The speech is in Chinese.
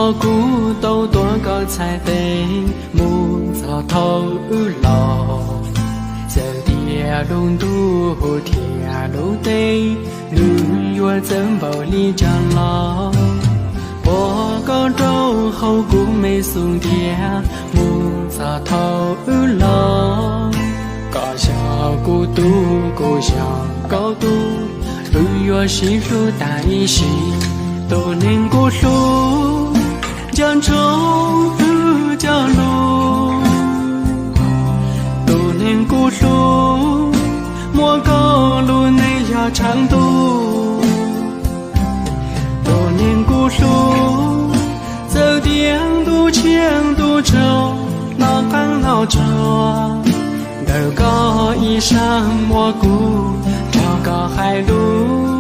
蘑菇都多高才得木草头路，走的路途天路得旅月增宝里长老，我高州后古没松天木草头路，高小孤独故乡高度，旅月细数大一心。都能过数，江州江路，都能过数，莫高路内要长度，都能过数，走点渡前渡州，老港老州，斗高一上蘑菇，找高海路。